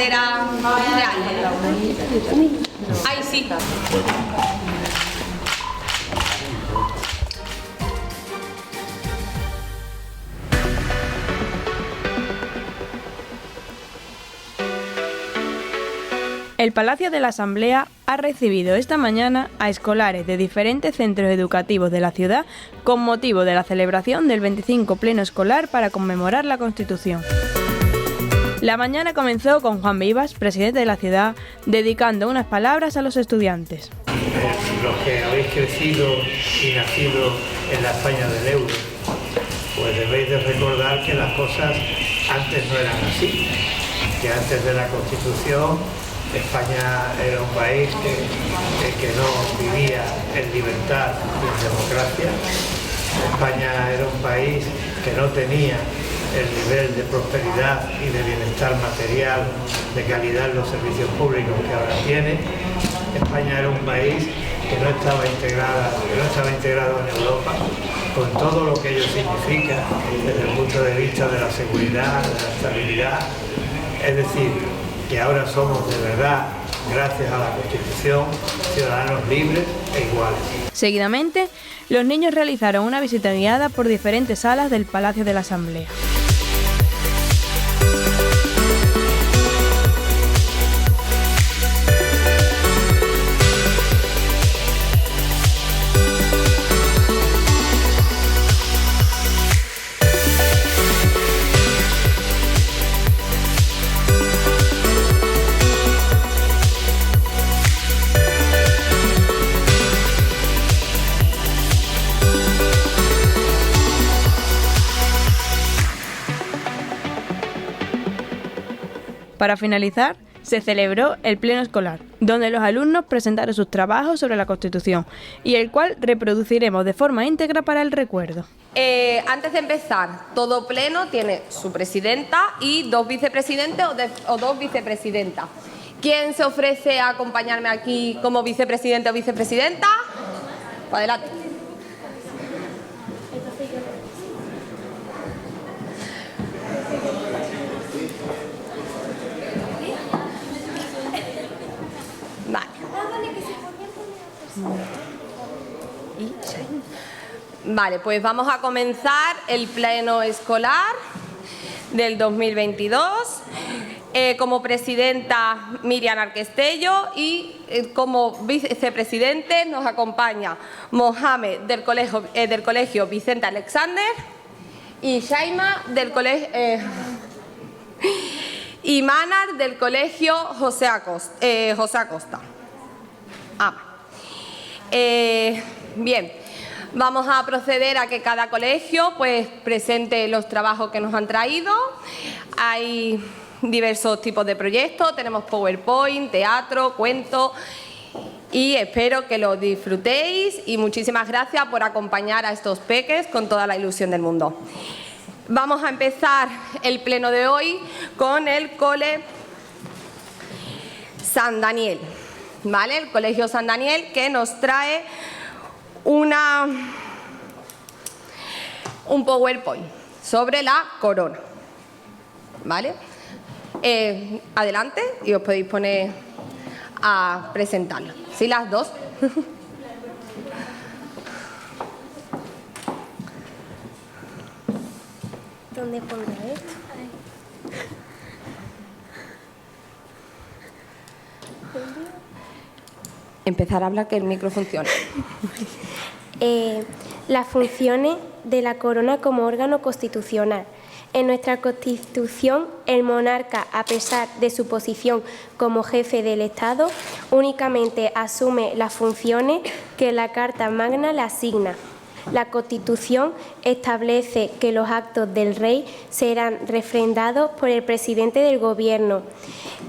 bandera real. Ahí sí. El Palacio de la Asamblea ha recibido esta mañana a escolares de diferentes centros educativos de la ciudad con motivo de la celebración del 25 Pleno Escolar para conmemorar la Constitución. La mañana comenzó con Juan Vivas, presidente de la ciudad, dedicando unas palabras a los estudiantes. Los que habéis crecido y nacido en la España del euro, pues debéis de recordar que las cosas antes no eran así, que antes de la Constitución España era un país que no vivía en libertad y en democracia. España era un país que no tenía el nivel de prosperidad y de bienestar material, de calidad en los servicios públicos que ahora tiene. España era un país que no estaba integrado en Europa, con todo lo que ello significa desde el punto de vista de la seguridad, de la estabilidad. Es decir, que ahora somos de verdad, gracias a la Constitución, ciudadanos libres e iguales. Seguidamente, los niños realizaron una visita guiada por diferentes salas del Palacio de la Asamblea. Para finalizar, se celebró el Pleno Escolar, donde los alumnos presentaron sus trabajos sobre la Constitución y el cual reproduciremos de forma íntegra para el recuerdo. Antes de empezar, todo pleno tiene su presidenta y dos vicepresidentes o dos vicepresidentas. ¿Quién se ofrece a acompañarme aquí como vicepresidente o vicepresidenta? Adelante. Vale, pues vamos a comenzar el pleno escolar del 2022. Como presidenta Miriam Arquestello y como vicepresidente nos acompaña Mohamed del colegio Vicente Alexander y Shaima del colegio y Manar del colegio José Acosta. Bien, vamos a proceder a que cada colegio pues presente los trabajos que nos han traído. Hay diversos tipos de proyectos, tenemos PowerPoint, teatro, cuento y espero que lo disfrutéis y muchísimas gracias por acompañar a estos peques con toda la ilusión del mundo. Vamos a empezar el pleno de hoy con el cole San Daniel, ¿vale? El colegio San Daniel que nos trae un PowerPoint sobre la corona, ¿vale? Adelante y os podéis poner a presentarlo. ¿Sí, las dos? ¿Dónde pondré esto? Empezar a hablar que el micro funcione. Las funciones de la corona como órgano constitucional. En nuestra Constitución, el monarca, a pesar de su posición como jefe del Estado, únicamente asume las funciones que la Carta Magna le asigna. La Constitución establece que los actos del rey serán refrendados por el presidente del Gobierno,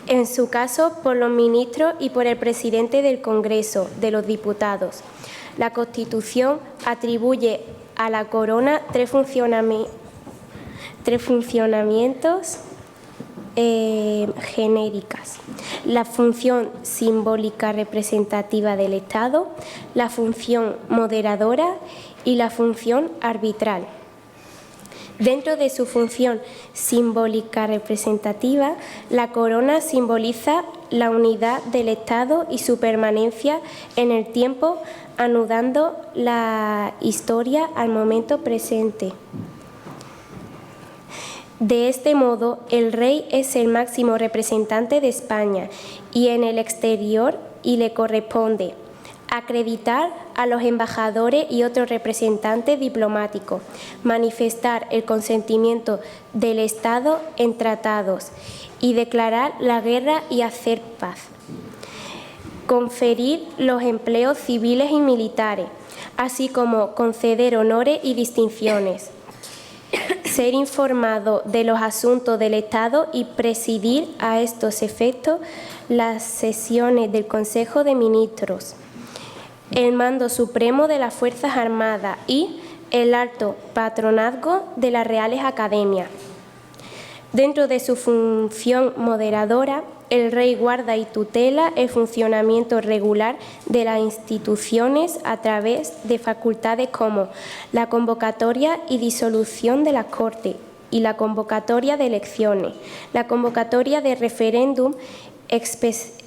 en su caso por los ministros y por el presidente del Congreso de los Diputados. La Constitución atribuye a la corona tres funcionamientos genéricas: la función simbólica representativa del Estado, la función moderadora y la función arbitral. Dentro de su función simbólica representativa, la corona simboliza la unidad del Estado y su permanencia en el tiempo, anudando la historia al momento presente. De este modo, el rey es el máximo representante de España y en el exterior y le corresponde acreditar a los embajadores y otros representantes diplomáticos, manifestar el consentimiento del Estado en tratados y declarar la guerra y hacer paz, conferir los empleos civiles y militares, así como conceder honores y distinciones, ser informado de los asuntos del Estado y presidir a estos efectos las sesiones del Consejo de Ministros, el mando supremo de las Fuerzas Armadas y el alto patronazgo de las Reales Academias. Dentro de su función moderadora, el rey guarda y tutela el funcionamiento regular de las instituciones a través de facultades como la convocatoria y disolución de las Cortes y la convocatoria de elecciones, la convocatoria de referéndum,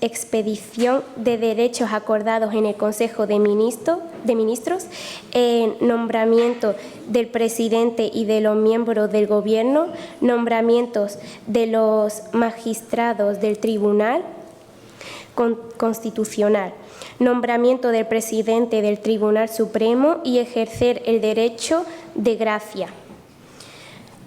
expedición de derechos acordados en el Consejo de Ministros, nombramiento del presidente y de los miembros del Gobierno, nombramientos de los magistrados del Tribunal Constitucional, nombramiento del presidente del Tribunal Supremo y ejercer el derecho de gracia.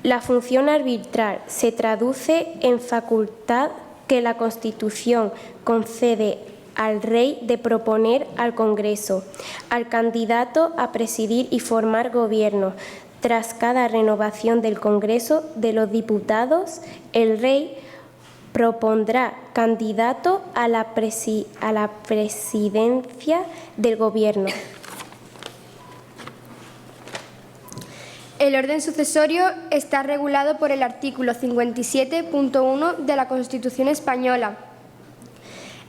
La función arbitral se traduce en facultad que la Constitución concede al rey de proponer al Congreso, al candidato a presidir y formar gobierno. Tras cada renovación del Congreso de los Diputados, el rey propondrá candidato a la presidencia del Gobierno. El orden sucesorio está regulado por el artículo 57.1 de la Constitución española.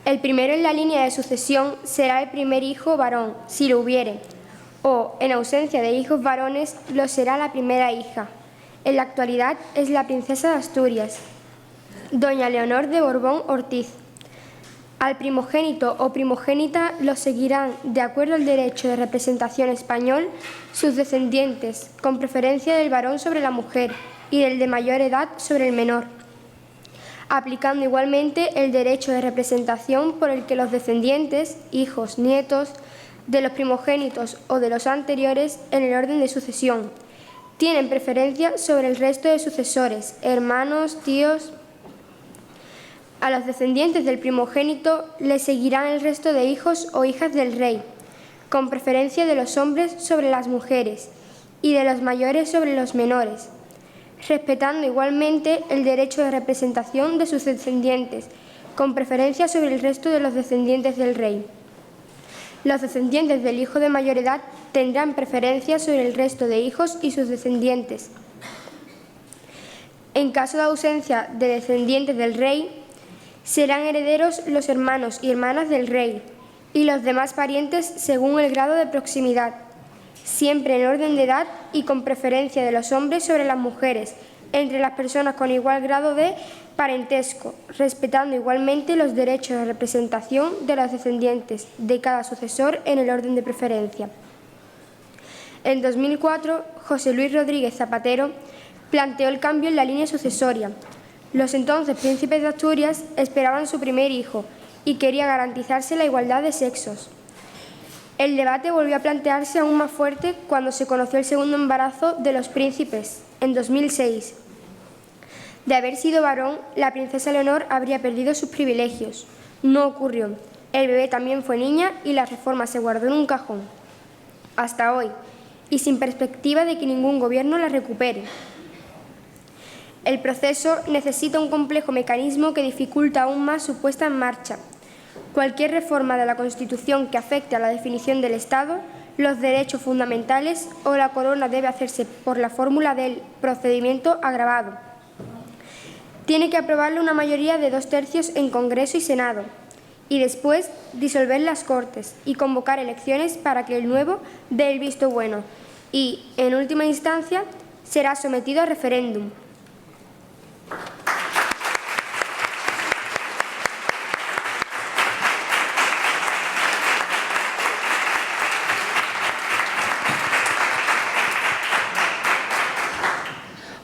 El primero en la línea de sucesión será el primer hijo varón, si lo hubiere, o, en ausencia de hijos varones, lo será la primera hija. En la actualidad es la princesa de Asturias, doña Leonor de Borbón Ortiz. Al primogénito o primogénita lo seguirán, de acuerdo al derecho de representación español, sus descendientes, con preferencia del varón sobre la mujer y del de mayor edad sobre el menor, aplicando igualmente el derecho de representación por el que los descendientes, hijos, nietos, de los primogénitos o de los anteriores en el orden de sucesión, tienen preferencia sobre el resto de sucesores, hermanos, tíos. A los descendientes del primogénito le seguirán el resto de hijos o hijas del rey, con preferencia de los hombres sobre las mujeres y de los mayores sobre los menores, respetando igualmente el derecho de representación de sus descendientes, con preferencia sobre el resto de los descendientes del rey. Los descendientes del hijo de mayor edad tendrán preferencia sobre el resto de hijos y sus descendientes. En caso de ausencia de descendientes del rey, serán herederos los hermanos y hermanas del rey y los demás parientes según el grado de proximidad, siempre en orden de edad y con preferencia de los hombres sobre las mujeres, entre las personas con igual grado de parentesco, respetando igualmente los derechos de representación de los descendientes de cada sucesor en el orden de preferencia. En 2004, José Luis Rodríguez Zapatero planteó el cambio en la línea sucesoria. Los entonces príncipes de Asturias esperaban su primer hijo y quería garantizarse la igualdad de sexos. El debate volvió a plantearse aún más fuerte cuando se conoció el segundo embarazo de los príncipes, en 2006. De haber sido varón, la princesa Leonor habría perdido sus privilegios. No ocurrió. El bebé también fue niña y la reforma se guardó en un cajón. Hasta hoy, y sin perspectiva de que ningún gobierno la recupere. El proceso necesita un complejo mecanismo que dificulta aún más su puesta en marcha. Cualquier reforma de la Constitución que afecte a la definición del Estado, los derechos fundamentales o la corona debe hacerse por la fórmula del procedimiento agravado. Tiene que aprobarlo una mayoría de 2/3 en Congreso y Senado, y después disolver las Cortes y convocar elecciones para que el nuevo dé el visto bueno y, en última instancia, será sometido a referéndum.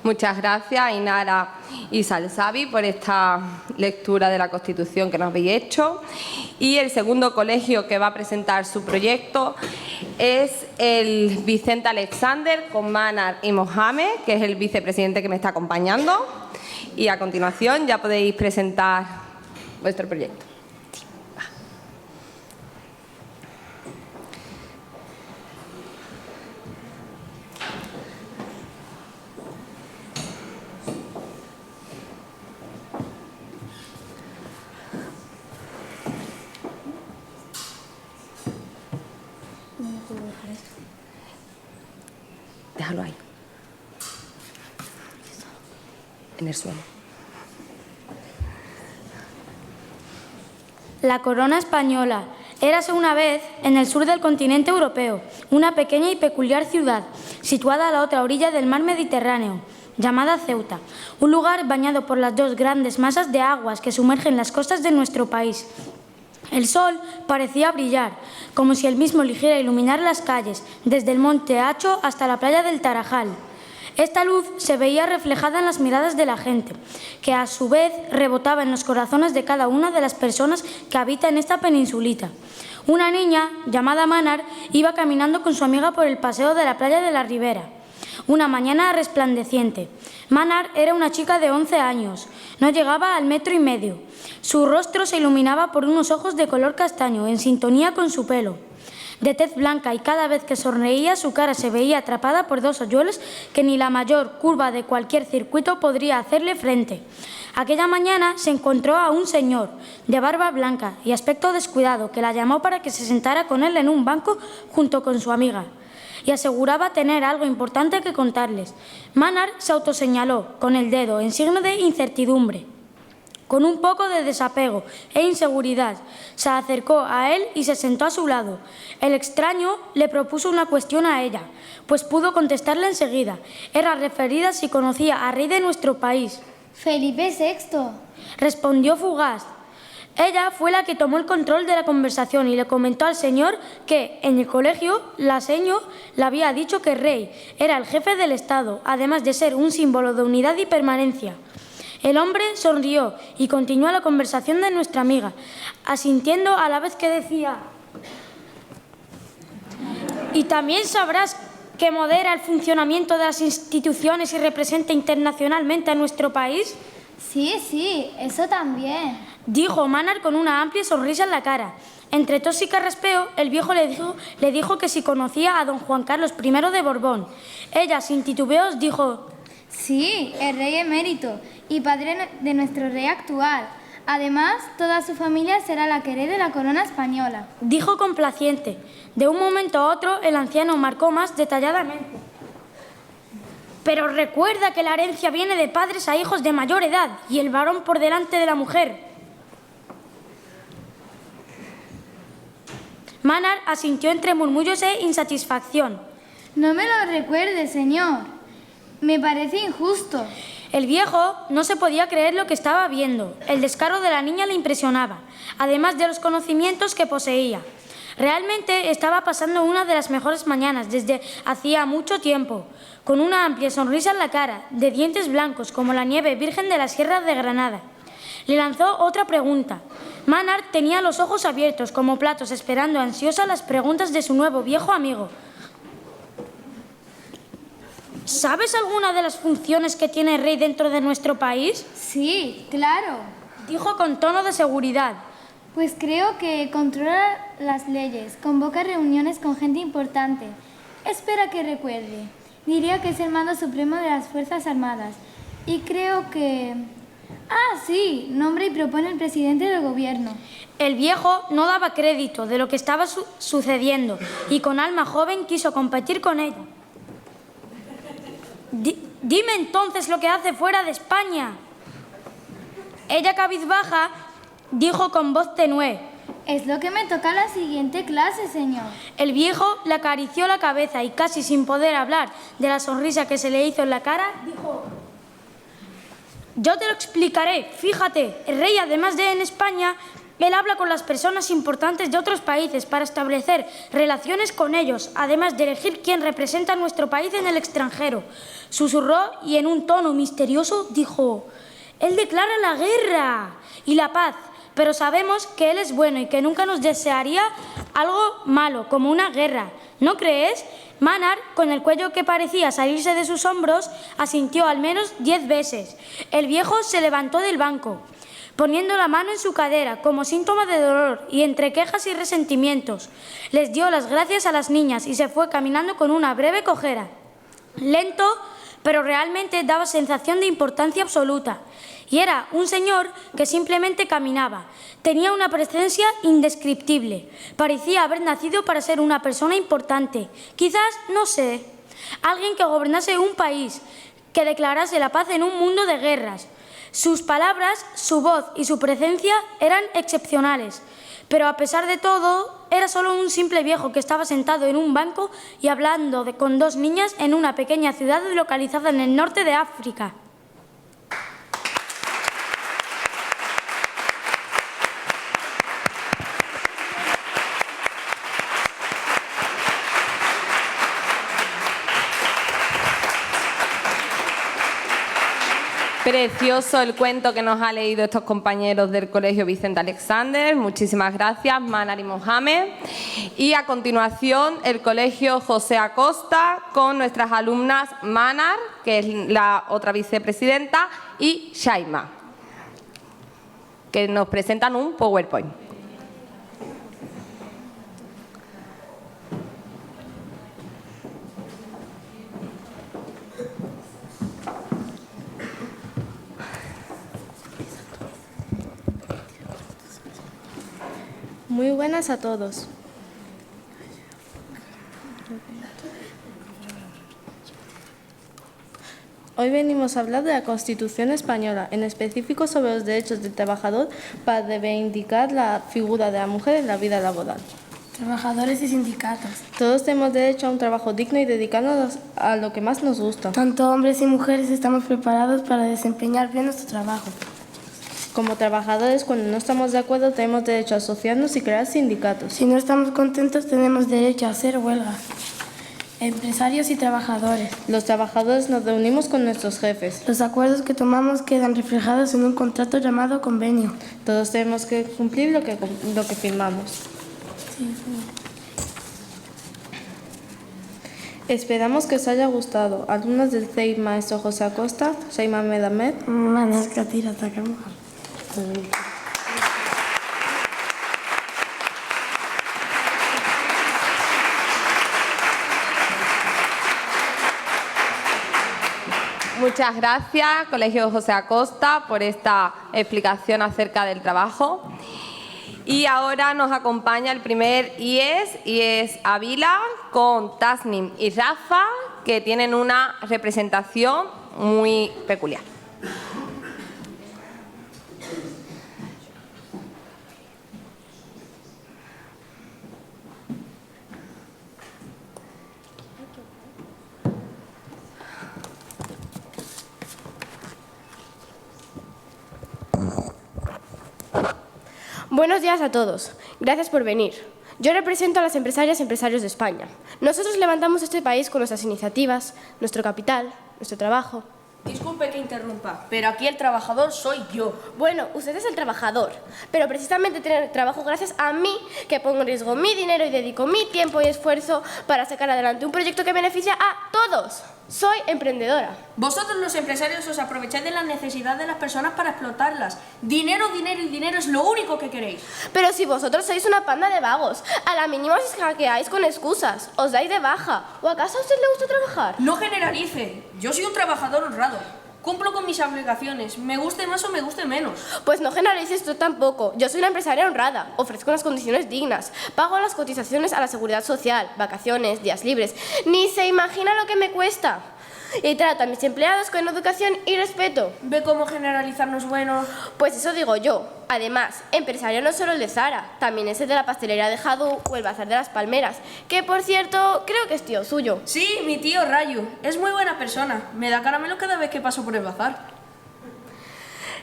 Muchas gracias, Inara y Salsavi, por esta lectura de la Constitución que nos habéis hecho. Y el segundo colegio que va a presentar su proyecto es el Vicente Alexander con Manar y Mohamed, que es el vicepresidente que me está acompañando. Y a continuación ya podéis presentar vuestro proyecto. Déjalo ahí, en el suelo. La corona española. Érase una vez, en el sur del continente europeo, una pequeña y peculiar ciudad, situada a la otra orilla del mar Mediterráneo, llamada Ceuta, un lugar bañado por las dos grandes masas de aguas que sumergen las costas de nuestro país. El sol parecía brillar, como si él mismo eligiera iluminar las calles, desde el monte Hacho hasta la playa del Tarajal. Esta luz se veía reflejada en las miradas de la gente, que a su vez rebotaba en los corazones de cada una de las personas que habitan en esta peninsulita. Una niña, llamada Manar, iba caminando con su amiga por el paseo de la playa de la Ribera. Una mañana resplandeciente. Manar era una chica de 11 años. No llegaba al 1,5 metros. Su rostro se iluminaba por unos ojos de color castaño, en sintonía con su pelo, de tez blanca, y cada vez que sonreía su cara se veía atrapada por dos hoyuelos que ni la mayor curva de cualquier circuito podría hacerle frente. Aquella mañana se encontró a un señor de barba blanca y aspecto descuidado que la llamó para que se sentara con él en un banco junto con su amiga, y aseguraba tener algo importante que contarles. Manar se autoseñaló con el dedo en signo de incertidumbre. Con un poco de desapego e inseguridad, se acercó a él y se sentó a su lado. El extraño le propuso una cuestión a ella, pues pudo contestarle enseguida. Era referida a si conocía al rey de nuestro país. Felipe VI. Respondió fugaz. Ella fue la que tomó el control de la conversación y le comentó al señor que en el colegio la seño le había dicho que el rey era el jefe del Estado, además de ser un símbolo de unidad y permanencia. El hombre sonrió y continuó la conversación de nuestra amiga, asintiendo a la vez que decía: «Y también sabrás que modera el funcionamiento de las instituciones y representa internacionalmente a nuestro país». Sí, eso también. Dijo Manar con una amplia sonrisa en la cara. Entre tos y carraspeo, el viejo le dijo que si conocía a don Juan Carlos I de Borbón. Ella, sin titubeos, dijo: Sí, el rey emérito y padre de nuestro rey actual. Además, toda su familia será la que herede la corona española. Dijo complaciente. De un momento a otro, el anciano marcó más detalladamente: «Pero recuerda que la herencia viene de padres a hijos de mayor edad y el varón por delante de la mujer». Manar asintió entre murmullos e insatisfacción. No me lo recuerde, señor. Me parece injusto. El viejo no se podía creer lo que estaba viendo. El descaro de la niña le impresionaba, además de los conocimientos que poseía. Realmente estaba pasando una de las mejores mañanas desde hacía mucho tiempo, con una amplia sonrisa en la cara, de dientes blancos como la nieve virgen de las sierras de Granada. Le lanzó otra pregunta. Manar tenía los ojos abiertos como platos, esperando ansiosa las preguntas de su nuevo viejo amigo. ¿Sabes alguna de las funciones que tiene el rey dentro de nuestro país? Sí, claro. Dijo con tono de seguridad. Pues creo que controla las leyes, convoca reuniones con gente importante. Espera que recuerde. Diría que es el mando supremo de las Fuerzas Armadas. Y creo que... Ah, sí, nombra y propone el presidente del gobierno. El viejo no daba crédito de lo que estaba sucediendo y con alma joven quiso competir con ella. Dime entonces lo que hace fuera de España. Ella, cabizbaja, dijo con voz tenue: Es lo que me toca la siguiente clase, señor. El viejo le acarició la cabeza y casi sin poder hablar de la sonrisa que se le hizo en la cara, dijo: yo te lo explicaré. Fíjate, el rey, además de en España, él habla con las personas importantes de otros países para establecer relaciones con ellos, además de elegir quién representa a nuestro país en el extranjero. Susurró y en un tono misterioso dijo: él declara la guerra y la paz, pero sabemos que él es bueno y que nunca nos desearía algo malo, como una guerra. ¿No crees? Manar, con el cuello que parecía salirse de sus hombros, asintió al menos 10 veces. El viejo se levantó del banco, poniendo la mano en su cadera como síntoma de dolor, y entre quejas y resentimientos les dio las gracias a las niñas y se fue caminando con una breve cojera. Lento, pero realmente daba sensación de importancia absoluta. Y era un señor que simplemente caminaba. Tenía una presencia indescriptible. Parecía haber nacido para ser una persona importante. Quizás, no sé, alguien que gobernase un país, que declarase la paz en un mundo de guerras. Sus palabras, su voz y su presencia eran excepcionales. Pero a pesar de todo, era solo un simple viejo que estaba sentado en un banco y hablando con 2 niñas en una pequeña ciudad localizada en el norte de África. Precioso el cuento que nos ha leído estos compañeros del Colegio Vicente Alexander. Muchísimas gracias, Manar y Mohamed. Y a continuación, el Colegio José Acosta con nuestras alumnas Manar, que es la otra vicepresidenta, y Shaima, que nos presentan un PowerPoint. Muy buenas a todos. Hoy venimos a hablar de la Constitución española, en específico sobre los derechos del trabajador para reivindicar la figura de la mujer en la vida laboral. Trabajadores y sindicatos. Todos tenemos derecho a un trabajo digno y dedicarnos a lo que más nos gusta. Tanto hombres y mujeres estamos preparados para desempeñar bien nuestro trabajo. Como trabajadores, cuando no estamos de acuerdo, tenemos derecho a asociarnos y crear sindicatos. Si no estamos contentos, tenemos derecho a hacer huelga. Empresarios y trabajadores. Los trabajadores nos reunimos con nuestros jefes. Los acuerdos que tomamos quedan reflejados en un contrato llamado convenio. Todos tenemos que cumplir lo que firmamos. Sí. Esperamos que os haya gustado. Alumnos del CEI Maestro José Acosta, Shaima Medamed. Manas Katira Takamura. Muchas gracias, Colegio José Acosta, por esta explicación acerca del trabajo. Y ahora nos acompaña el primer IES Ávila, con Tasnim y Rafa, que tienen una representación muy peculiar. Buenos días a todos. Gracias por venir. Yo represento a las empresarias y empresarios de España. Nosotros levantamos este país con nuestras iniciativas, nuestro capital, nuestro trabajo. Disculpe que interrumpa, pero aquí el trabajador soy yo. Bueno, usted es el trabajador, pero precisamente tiene trabajo gracias a mí, que pongo en riesgo mi dinero y dedico mi tiempo y esfuerzo para sacar adelante un proyecto que beneficia a todos. Soy emprendedora. Vosotros los empresarios os aprovecháis de la necesidad de las personas para explotarlas. Dinero, dinero y dinero es lo único que queréis. Pero si vosotros sois una panda de vagos, a la mínima os hackeáis con excusas, os dais de baja. ¿O acaso a usted le gusta trabajar? No generalice. Yo soy un trabajador honrado. Cumplo con mis obligaciones, me guste más o me guste menos. Pues no generalices tú tampoco. Yo soy una empresaria honrada, ofrezco unas condiciones dignas, pago las cotizaciones a la seguridad social, vacaciones, días libres. Ni se imagina lo que me cuesta. y trato a mis empleados con educación y respeto. ¿Ve cómo generalizar no es bueno? Pues eso digo yo. Además, empresario no es solo el de Zara, también es el de la pastelería de Jadú o el Bazar de las Palmeras, que por cierto, creo que es tío suyo. Sí, mi tío Rayu. Es muy buena persona. Me da caramelo cada vez que paso por el bazar.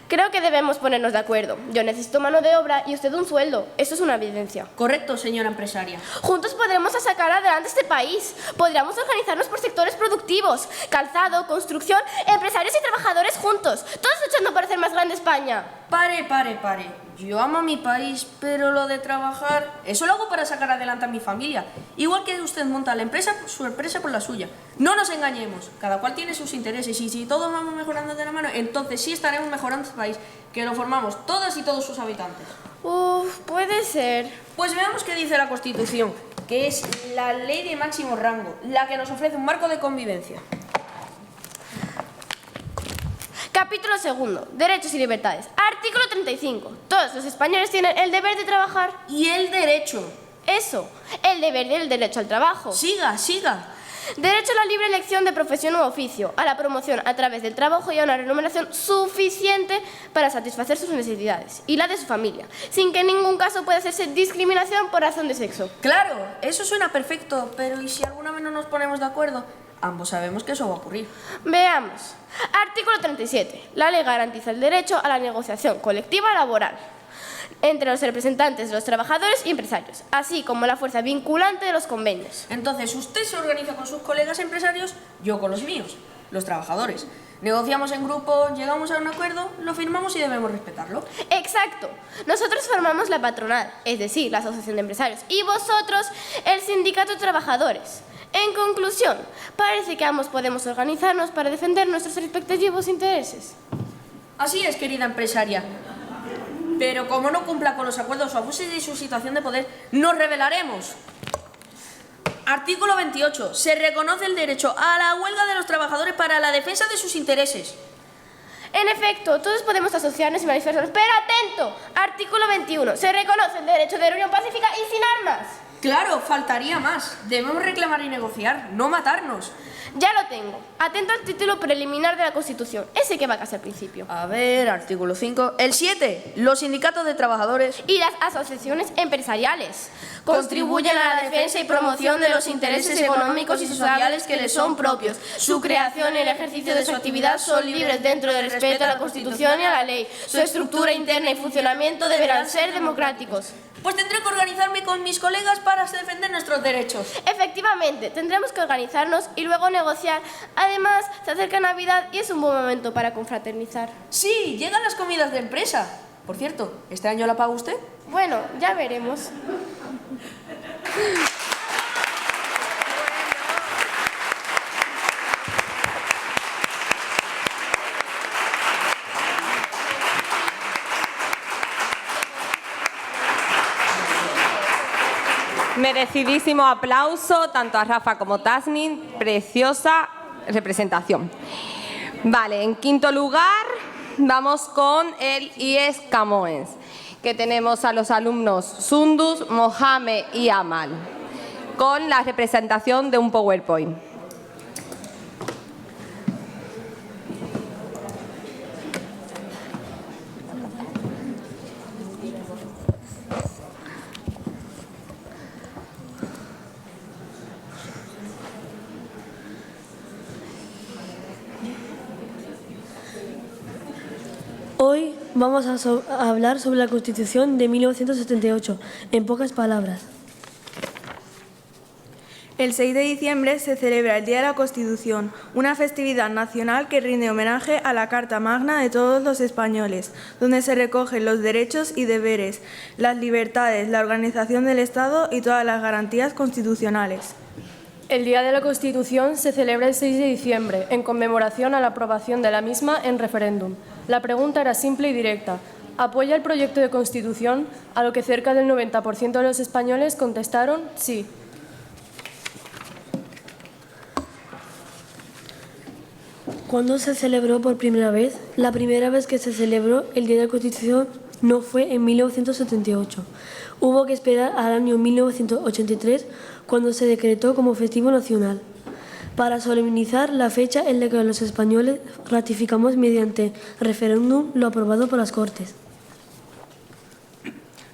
Creo que debemos ponernos de acuerdo. Yo necesito mano de obra y usted un sueldo. Eso es una evidencia. Correcto, señora empresaria. Juntos podremos sacar adelante este país. Podríamos organizarnos por sectores productivos. Calzado, construcción, empresarios y trabajadores juntos. Todos luchando para hacer más grande España. Pare. Yo amo a mi país, pero lo de trabajar... Eso lo hago para sacar adelante a mi familia. Igual que usted monta la empresa, su empresa por la suya. No nos engañemos. Cada cual tiene sus intereses y si todos vamos mejorando de la mano, entonces sí estaremos mejorando este país, que lo formamos todas y todos sus habitantes. Puede ser. Pues veamos qué dice la Constitución, que es la ley de máximo rango, la que nos ofrece un marco de convivencia. Capítulo 2. Derechos y libertades. Artículo 35. Todos los españoles tienen el deber de trabajar. Y el derecho. Eso, el deber y el derecho al trabajo. Siga. Derecho a la libre elección de profesión u oficio, a la promoción a través del trabajo y a una remuneración suficiente para satisfacer sus necesidades y la de su familia, sin que en ningún caso pueda hacerse discriminación por razón de sexo. Claro, eso suena perfecto, pero ¿y si alguna vez no nos ponemos de acuerdo? Ambos sabemos que eso va a ocurrir. Veamos. Artículo 37. La ley garantiza el derecho a la negociación colectiva laboral entre los representantes de los trabajadores y empresarios, así como la fuerza vinculante de los convenios. Entonces, usted se organiza con sus colegas empresarios, yo con los míos, los trabajadores. Negociamos en grupo, llegamos a un acuerdo, lo firmamos y debemos respetarlo. Exacto. Nosotros formamos la patronal, es decir, la asociación de empresarios, y vosotros el sindicato de trabajadores. En conclusión, parece que ambos podemos organizarnos para defender nuestros respectivos intereses. Así es, querida empresaria. Pero como no cumpla con los acuerdos o abuse de su situación de poder, nos rebelaremos. Artículo 28. Se reconoce el derecho a la huelga de los trabajadores para la defensa de sus intereses. En efecto, todos podemos asociarnos y manifestarnos, pero atento. Artículo 21. Se reconoce el derecho de reunión pacífica y sin armas. Claro, faltaría más. Debemos reclamar y negociar, no matarnos. Ya lo tengo. Atento al título preliminar de la Constitución, ese que va casi al principio. A ver, artículo 5. El 7. Los sindicatos de trabajadores y las asociaciones empresariales contribuyen a la defensa y promoción de los intereses económicos y sociales que les son propios. Su creación y el ejercicio de su actividad son libres dentro del respeto a la Constitución y a la ley. Su estructura interna y funcionamiento deberán ser democráticos. Pues tendré que organizarme con mis colegas para defender nuestros derechos. Efectivamente, tendremos que organizarnos y luego negociar. Además, se acerca Navidad y es un buen momento para confraternizar. Sí, llegan las comidas de empresa. Por cierto, ¿este año la paga usted? Bueno, ya veremos. Merecidísimo aplauso tanto a Rafa como a Tasnim, preciosa representación. Vale, en quinto lugar vamos con el IES Camoens, que tenemos a los alumnos Sundus, Mohamed y Amal, con la representación de un PowerPoint. Hoy vamos a hablar sobre la Constitución de 1978, en pocas palabras. El 6 de diciembre se celebra el Día de la Constitución, una festividad nacional que rinde homenaje a la Carta Magna de todos los españoles, donde se recogen los derechos y deberes, las libertades, la organización del Estado y todas las garantías constitucionales. El Día de la Constitución se celebra el 6 de diciembre, en conmemoración a la aprobación de la misma en referéndum. La pregunta era simple y directa. ¿Apoya el proyecto de Constitución? A lo que cerca del 90% de los españoles contestaron sí. ¿Cuándo se celebró por primera vez? La primera vez que se celebró el Día de la Constitución no fue en 1978. Hubo que esperar al año 1983, cuando se decretó como festivo nacional. para solemnizar la fecha en la que los españoles ratificamos mediante referéndum lo aprobado por las Cortes.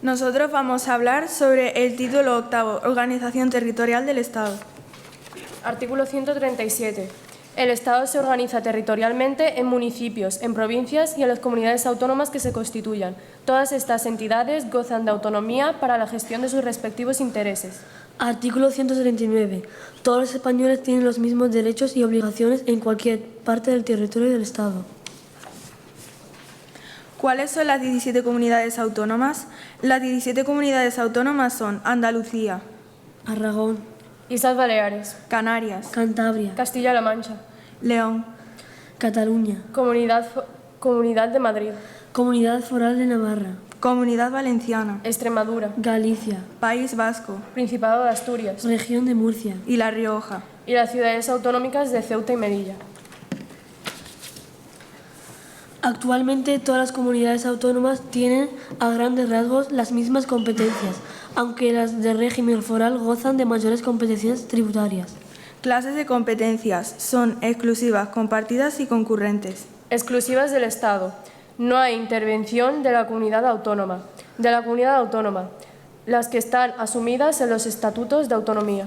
Nosotros vamos a hablar sobre el título 8, Organización Territorial del Estado. Artículo 137. El Estado se organiza territorialmente en municipios, en provincias y en las comunidades autónomas que se constituyan. Todas estas entidades gozan de autonomía para la gestión de sus respectivos intereses. Artículo 139. Todos los españoles tienen los mismos derechos y obligaciones en cualquier parte del territorio del Estado. ¿Cuáles son las 17 comunidades autónomas? Las 17 comunidades autónomas son Andalucía, Aragón, Islas Baleares, Canarias, Cantabria, Castilla-La Mancha, León, Cataluña, Comunidad de Madrid, Comunidad Foral de Navarra, Comunidad Valenciana, Extremadura, Galicia, País Vasco, Principado de Asturias, Región de Murcia y La Rioja. y las ciudades autonómicas de Ceuta y Melilla. Actualmente todas las comunidades autónomas tienen a grandes rasgos las mismas competencias, aunque las de régimen foral gozan de mayores competencias tributarias. Clases de competencias son exclusivas, compartidas y concurrentes. Exclusivas del Estado. No hay intervención de la comunidad autónoma. Las que están asumidas en los estatutos de autonomía.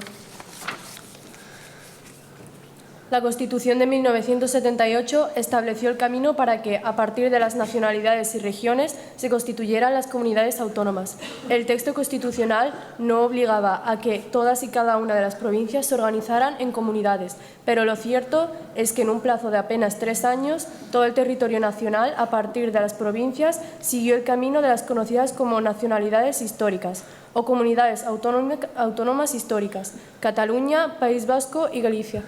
La Constitución de 1978 estableció el camino para que, a partir de las nacionalidades y regiones, se constituyeran las comunidades autónomas. El texto constitucional no obligaba a que todas y cada una de las provincias se organizaran en comunidades, pero lo cierto es que en un plazo de apenas 3 años, todo el territorio nacional, a partir de las provincias, siguió el camino de las conocidas como nacionalidades históricas o comunidades autónomas históricas: Cataluña, País Vasco y Galicia.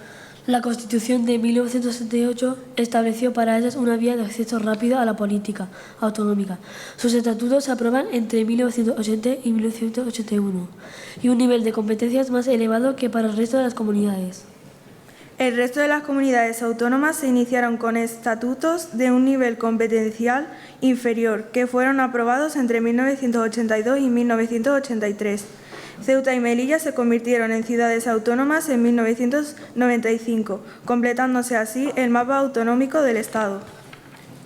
La Constitución de 1978 estableció para ellas una vía de acceso rápido a la política autonómica. Sus estatutos se aprueban entre 1980 y 1981 y un nivel de competencias más elevado que para el resto de las comunidades. El resto de las comunidades autónomas se iniciaron con estatutos de un nivel competencial inferior, que fueron aprobados entre 1982 y 1983. Ceuta y Melilla se convirtieron en ciudades autónomas en 1995, completándose así el mapa autonómico del Estado.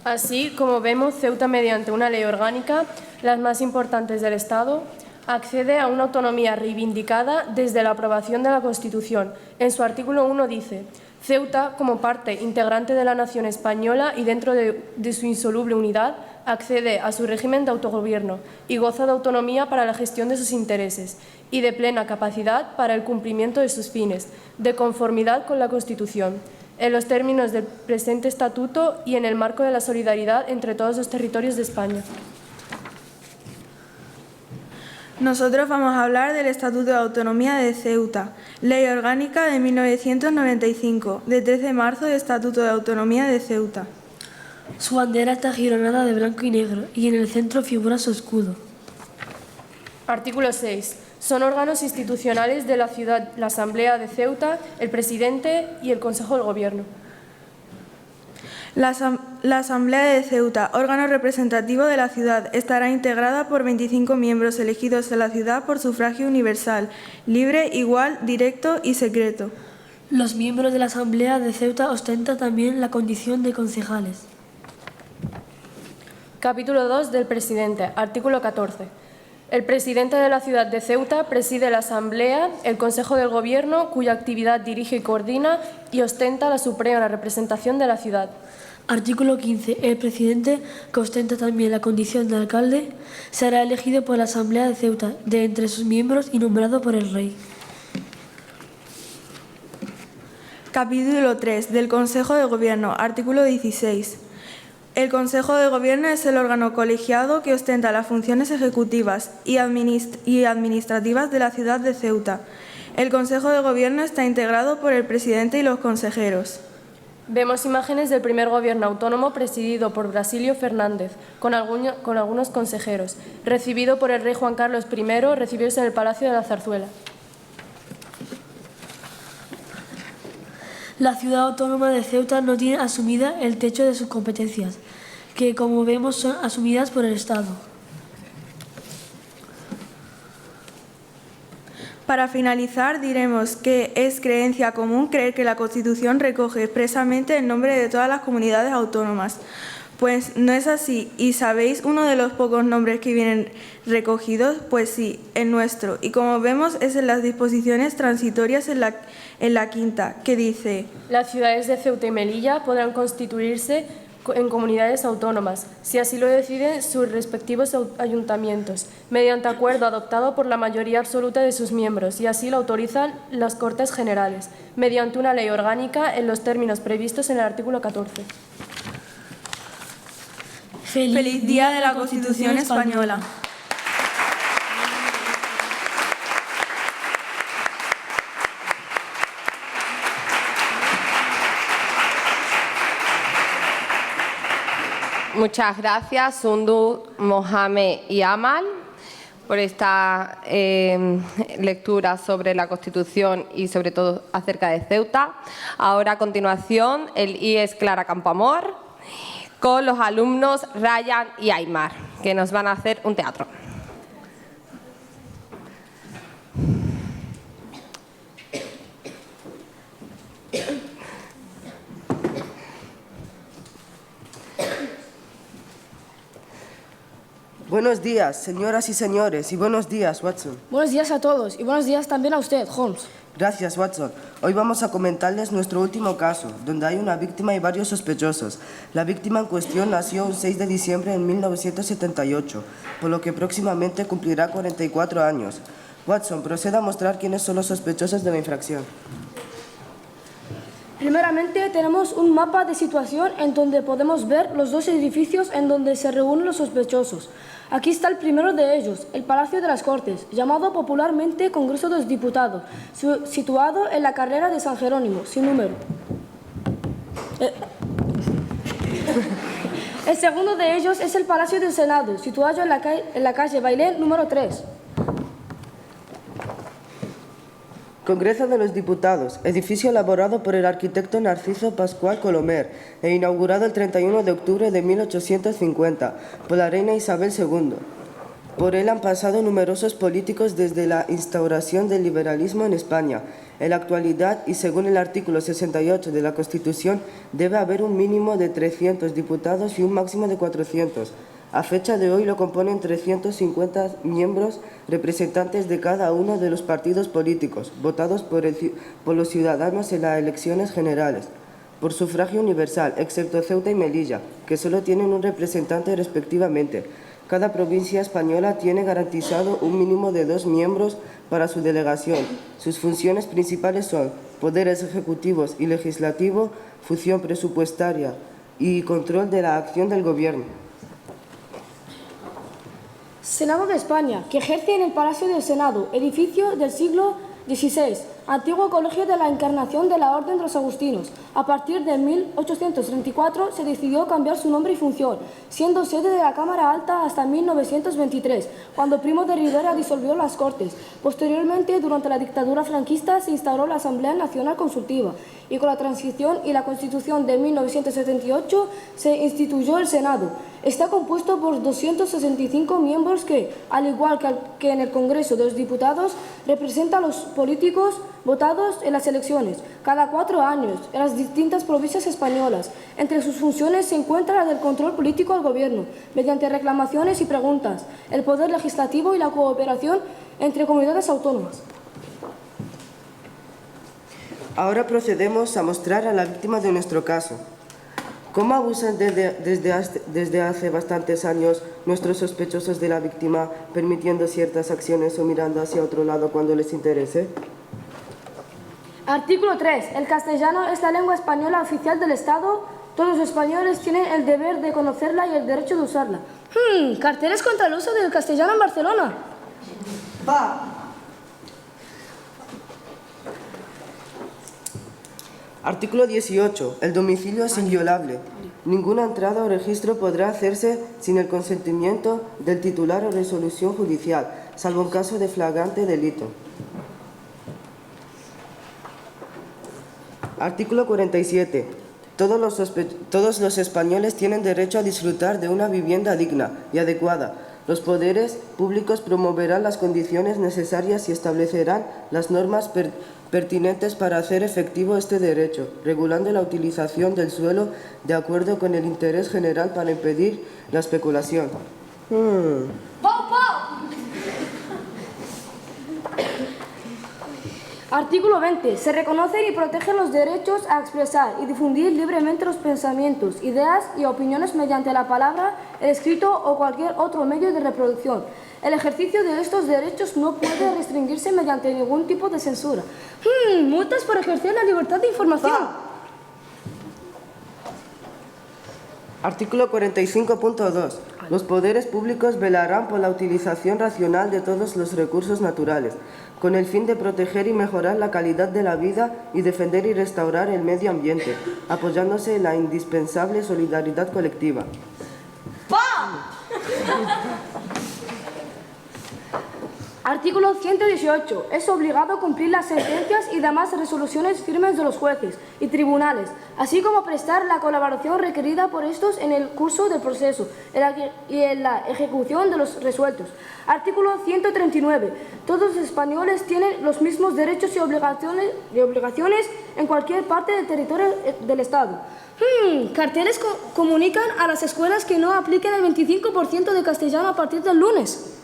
Así como vemos, Ceuta, mediante una ley orgánica, las más importantes del Estado, accede a una autonomía reivindicada desde la aprobación de la Constitución. En su artículo 1 dice: Ceuta, como parte integrante de la nación española y dentro de su insoluble unidad, accede a su régimen de autogobierno y goza de autonomía para la gestión de sus intereses y de plena capacidad para el cumplimiento de sus fines, de conformidad con la Constitución, en los términos del presente Estatuto y en el marco de la solidaridad entre todos los territorios de España. Nosotros vamos a hablar del Estatuto de Autonomía de Ceuta, Ley Orgánica de 1995, de 13 de marzo de Estatuto de Autonomía de Ceuta. Su bandera está gironada de blanco y negro y en el centro figura su escudo. Artículo 6. Son órganos institucionales de la ciudad la Asamblea de Ceuta, el Presidente y el Consejo del Gobierno. La Asamblea de Ceuta, órgano representativo de la ciudad, estará integrada por 25 miembros elegidos en la ciudad por sufragio universal, libre, igual, directo y secreto. Los miembros de la Asamblea de Ceuta ostentan también la condición de concejales. Capítulo 2 del Presidente. Artículo 14. El presidente de la ciudad de Ceuta preside la Asamblea, el Consejo del Gobierno, cuya actividad dirige y coordina y ostenta la suprema representación de la ciudad. Artículo 15. El presidente, que ostenta también la condición de alcalde, será elegido por la Asamblea de Ceuta, de entre sus miembros y nombrado por el rey. Capítulo 3 del Consejo de Gobierno. Artículo 16. El Consejo de Gobierno es el órgano colegiado que ostenta las funciones ejecutivas y administrativas de la ciudad de Ceuta. El Consejo de Gobierno está integrado por el presidente y los consejeros. Vemos imágenes del primer gobierno autónomo presidido por Brasilio Fernández, con algunos consejeros, recibido por el rey Juan Carlos I, recibidos en el Palacio de la Zarzuela. La ciudad autónoma de Ceuta no tiene asumida el techo de sus competencias, que como vemos son asumidas por el Estado. Para finalizar, diremos que es creencia común creer que la Constitución recoge expresamente el nombre de todas las comunidades autónomas. Pues no es así. ¿Y sabéis uno de los pocos nombres que vienen recogidos? Pues sí, el nuestro. Y como vemos es en las disposiciones transitorias en la quinta, que dice: Las ciudades de Ceuta y Melilla podrán constituirse en comunidades autónomas, si así lo deciden sus respectivos ayuntamientos, mediante acuerdo adoptado por la mayoría absoluta de sus miembros, y así lo autorizan las Cortes Generales, mediante una ley orgánica en los términos previstos en el artículo 14. ¡Feliz Día de la Constitución Española! Muchas gracias, Sundu, Mohamed y Amal, por esta lectura sobre la Constitución y sobre todo acerca de Ceuta. Ahora, a continuación, el IES Clara Campoamor con los alumnos Ryan y Aymar, que nos van a hacer un teatro. Buenos días, señoras y señores, y buenos días, Watson. Buenos días a todos, y buenos días también a usted, Holmes. Gracias, Watson. Hoy vamos a comentarles nuestro último caso, donde hay una víctima y varios sospechosos. La víctima en cuestión nació un 6 de diciembre de 1978, por lo que próximamente cumplirá 44 años. Watson, proceda a mostrar quiénes son los sospechosos de la infracción. Primeramente, tenemos un mapa de situación en donde podemos ver los dos edificios en donde se reúnen los sospechosos. Aquí está el primero de ellos, el Palacio de las Cortes, llamado popularmente Congreso de los Diputados, situado en la carrera de San Jerónimo, sin número. El segundo de ellos es el Palacio del Senado, situado en la calle Bailén, número 3. Congreso de los Diputados, edificio elaborado por el arquitecto Narciso Pascual Colomer e inaugurado el 31 de octubre de 1850 por la reina Isabel II. Por él han pasado numerosos políticos desde la instauración del liberalismo en España. En la actualidad, y según el artículo 68 de la Constitución, debe haber un mínimo de 300 diputados y un máximo de 400. A fecha de hoy lo componen 350 miembros representantes de cada uno de los partidos políticos, votados por los ciudadanos en las elecciones generales, por sufragio universal, excepto Ceuta y Melilla, que solo tienen un representante respectivamente. Cada provincia española tiene garantizado un mínimo de 2 miembros para su delegación. Sus funciones principales son poderes ejecutivos y legislativo, función presupuestaria y control de la acción del Gobierno. Senado de España, que ejerce en el Palacio del Senado, edificio del siglo XVI, antiguo colegio de la Encarnación de la Orden de los Agustinos. A partir de 1834 se decidió cambiar su nombre y función, siendo sede de la Cámara Alta hasta 1923, cuando Primo de Rivera disolvió las Cortes. Posteriormente, durante la dictadura franquista, se instauró la Asamblea Nacional Consultiva y con la transición y la Constitución de 1978 se instituyó el Senado. Está compuesto por 265 miembros que, al igual que en el Congreso de los Diputados, representan a los políticos votados en las elecciones cada 4 años en las distintas provincias españolas. Entre sus funciones se encuentra la del control político al Gobierno, mediante reclamaciones y preguntas, el poder legislativo y la cooperación entre comunidades autónomas. Ahora procedemos a mostrar a la víctima de nuestro caso. ¿Cómo abusan desde hace bastantes años nuestros sospechosos de la víctima, permitiendo ciertas acciones o mirando hacia otro lado cuando les interese? Artículo 3. El castellano es la lengua española oficial del Estado. Todos los españoles tienen el deber de conocerla y el derecho de usarla. Carteles contra el uso del castellano en Barcelona. ¡Va! Artículo 18. El domicilio es inviolable. Ninguna entrada o registro podrá hacerse sin el consentimiento del titular o resolución judicial, salvo en caso de flagrante delito. Artículo 47. Todos los españoles tienen derecho a disfrutar de una vivienda digna y adecuada, Los poderes públicos promoverán las condiciones necesarias y establecerán las normas pertinentes para hacer efectivo este derecho, regulando la utilización del suelo de acuerdo con el interés general para impedir la especulación. Artículo 20. Se reconocen y protegen los derechos a expresar y difundir libremente los pensamientos, ideas y opiniones mediante la palabra, el escrito o cualquier otro medio de reproducción. El ejercicio de estos derechos no puede restringirse mediante ningún tipo de censura. Multas por ejercer la libertad de información. Artículo 45.2. Los poderes públicos velarán por la utilización racional de todos los recursos naturales, con el fin de proteger y mejorar la calidad de la vida y defender y restaurar el medio ambiente, apoyándose en la indispensable solidaridad colectiva. Artículo 118. Es obligado cumplir las sentencias y demás resoluciones firmes de los jueces y tribunales, así como prestar la colaboración requerida por estos en el curso del proceso y en la ejecución de los resueltos. Artículo 139. Todos los españoles tienen los mismos derechos y obligaciones en cualquier parte del territorio del Estado. Carteles comunican a las escuelas que no apliquen el 25% de castellano a partir del lunes.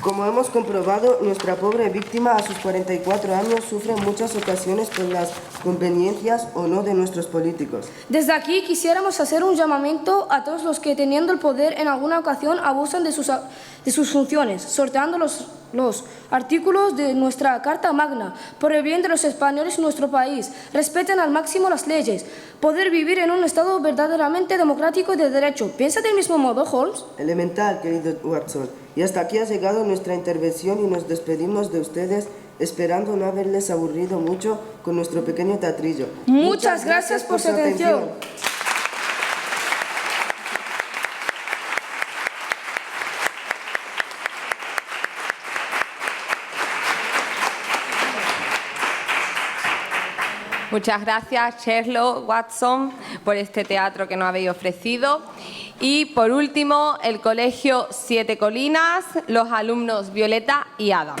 Como hemos comprobado, nuestra pobre víctima a sus 44 años sufre en muchas ocasiones por las conveniencias o no de nuestros políticos. Desde aquí quisiéramos hacer un llamamiento a todos los que, teniendo el poder, en alguna ocasión abusan de sus funciones, sorteando los artículos de nuestra Carta Magna, por el bien de los españoles y nuestro país. Respeten al máximo las leyes. Poder vivir en un Estado verdaderamente democrático y de derecho. ¿Piensa del mismo modo, Holmes? Elemental, querido Watson. Y hasta aquí ha llegado nuestra intervención y nos despedimos de ustedes, esperando no haberles aburrido mucho con nuestro pequeño teatrillo. Muchas gracias por su atención. Muchas gracias, Sherlock, Watson, por este teatro que nos habéis ofrecido. Y por último, el Colegio Siete Colinas, los alumnos Violeta y Adam.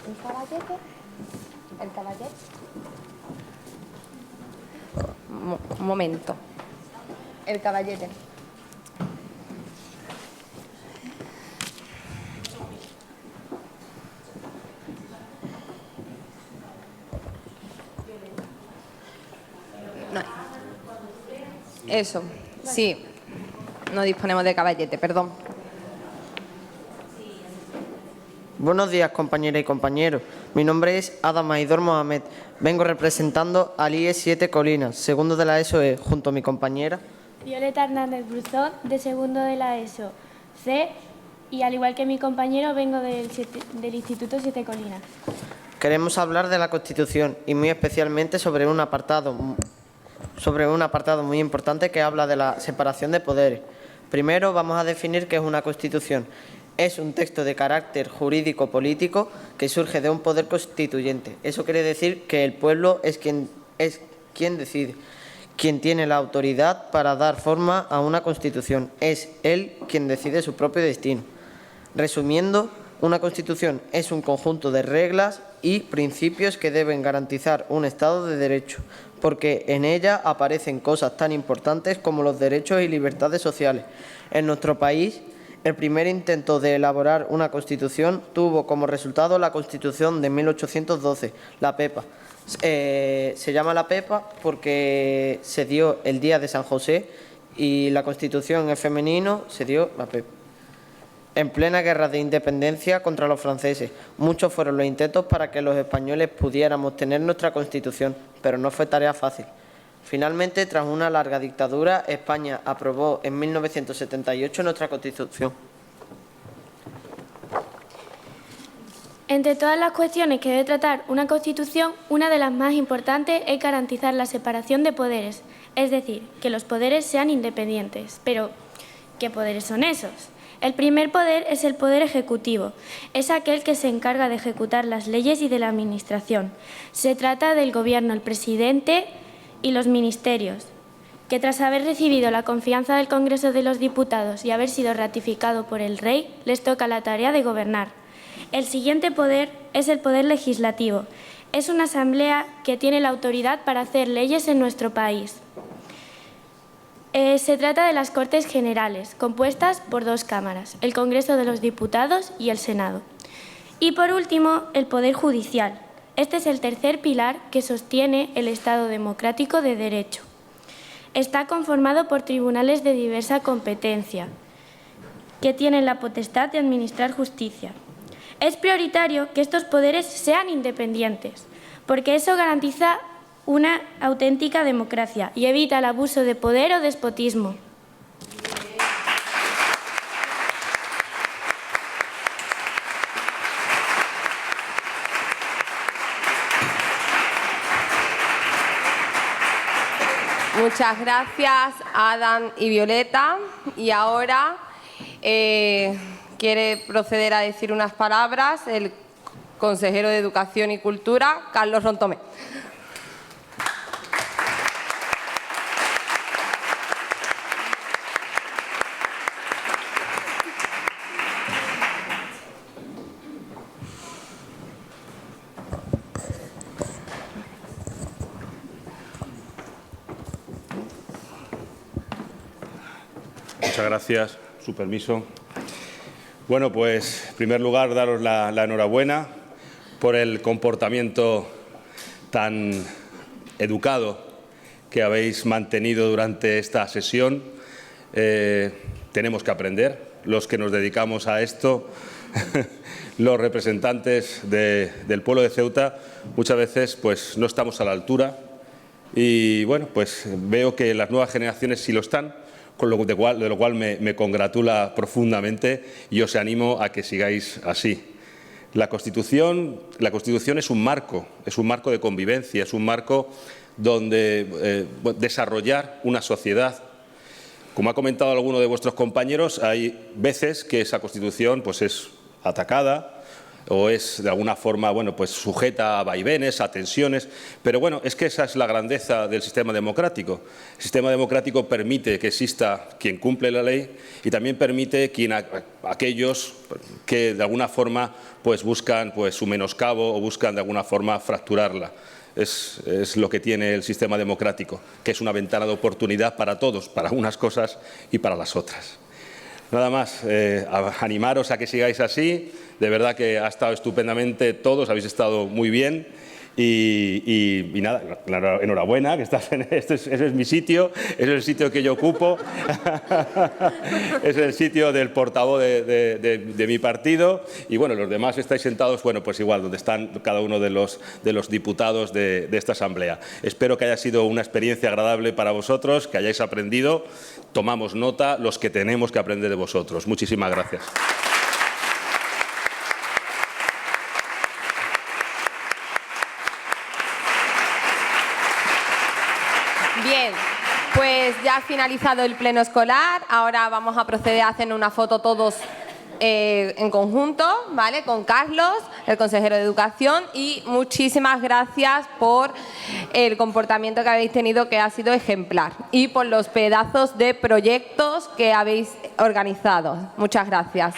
¿El caballete? ¿El caballete? Un momento. El caballete. No. Eso, sí. No disponemos de caballete, perdón. Buenos días, compañeras y compañeros. Mi nombre es Adam Aidor Mohamed. Vengo representando al IE Siete Colinas, segundo de la ESO E, junto a mi compañera Violeta Hernández Bruzón, de segundo de la ESO C, y al igual que mi compañero vengo del Instituto Siete Colinas. Queremos hablar de la Constitución y muy especialmente sobre un apartado muy importante que habla de la separación de poderes. Primero vamos a definir qué es una Constitución. Es un texto de carácter jurídico-político que surge de un poder constituyente. Eso quiere decir que el pueblo es quien decide, quien tiene la autoridad para dar forma a una Constitución. Es él quien decide su propio destino. Resumiendo, una Constitución es un conjunto de reglas y principios que deben garantizar un Estado de Derecho, porque en ella aparecen cosas tan importantes como los derechos y libertades sociales. En nuestro país, el primer intento de elaborar una Constitución tuvo como resultado la Constitución de 1812, la PEPA. Se llama la PEPA porque se dio el día de San José y la Constitución en femenino se dio la PEPA. En plena guerra de independencia contra los franceses, muchos fueron los intentos para que los españoles pudiéramos tener nuestra Constitución, pero no fue tarea fácil. Finalmente, tras una larga dictadura, España aprobó en 1978 nuestra Constitución. Entre todas las cuestiones que debe tratar una Constitución, una de las más importantes es garantizar la separación de poderes, es decir, que los poderes sean independientes. Pero, ¿qué poderes son esos? El primer poder es el poder ejecutivo. Es aquel que se encarga de ejecutar las leyes y de la administración. Se trata del Gobierno, el presidente y los ministerios, que tras haber recibido la confianza del Congreso de los Diputados y haber sido ratificado por el Rey, les toca la tarea de gobernar. El siguiente poder es el poder legislativo. Es una asamblea que tiene la autoridad para hacer leyes en nuestro país. Se trata de las Cortes Generales, compuestas por dos cámaras, el Congreso de los Diputados y el Senado. Y por último, el Poder Judicial. Este es el tercer pilar que sostiene el Estado democrático de derecho. Está conformado por tribunales de diversa competencia, que tienen la potestad de administrar justicia. Es prioritario que estos poderes sean independientes, porque eso garantiza una auténtica democracia y evita el abuso de poder o despotismo. Muchas gracias, Adam y Violeta. Y ahora quiere proceder a decir unas palabras el consejero de Educación y Cultura, Carlos Rontomé. Muchas gracias. Su permiso. Bueno, pues en primer lugar daros la enhorabuena por el comportamiento tan educado que habéis mantenido durante esta sesión. Tenemos que aprender, los que nos dedicamos a esto, los representantes del pueblo de Ceuta, muchas veces pues no estamos a la altura y bueno, pues veo que las nuevas generaciones sí lo están, de lo cual me congratula profundamente y os animo a que sigáis así. La Constitución es un marco de convivencia, es un marco donde desarrollar una sociedad. Como ha comentado alguno de vuestros compañeros, hay veces que esa Constitución pues, es atacada o es de alguna forma pues sujeta a vaivenes, a tensiones, pero bueno, es que esa es la grandeza del sistema democrático. El sistema democrático permite que exista quien cumple la ley y también permite aquellos que de alguna forma pues buscan pues su menoscabo o buscan de alguna forma fracturarla. Es lo que tiene el sistema democrático, que es una ventana de oportunidad para todos, para unas cosas y para las otras. Nada más, animaros a que sigáis así. De verdad que ha estado estupendamente todos, habéis estado muy bien y nada, enhorabuena, que estás ese es mi sitio, ese es el sitio que yo ocupo, es el sitio del portavoz de mi partido y bueno, los demás estáis sentados, bueno, pues igual, donde están cada uno de los diputados de esta asamblea. Espero que haya sido una experiencia agradable para vosotros, que hayáis aprendido, tomamos nota los que tenemos que aprender de vosotros. Muchísimas gracias. Bien, pues ya ha finalizado el pleno escolar. Ahora vamos a proceder a hacer una foto todos en conjunto, ¿vale? Con Carlos, el consejero de Educación, y muchísimas gracias por el comportamiento que habéis tenido, que ha sido ejemplar, y por los pedazos de proyectos que habéis organizado. Muchas gracias.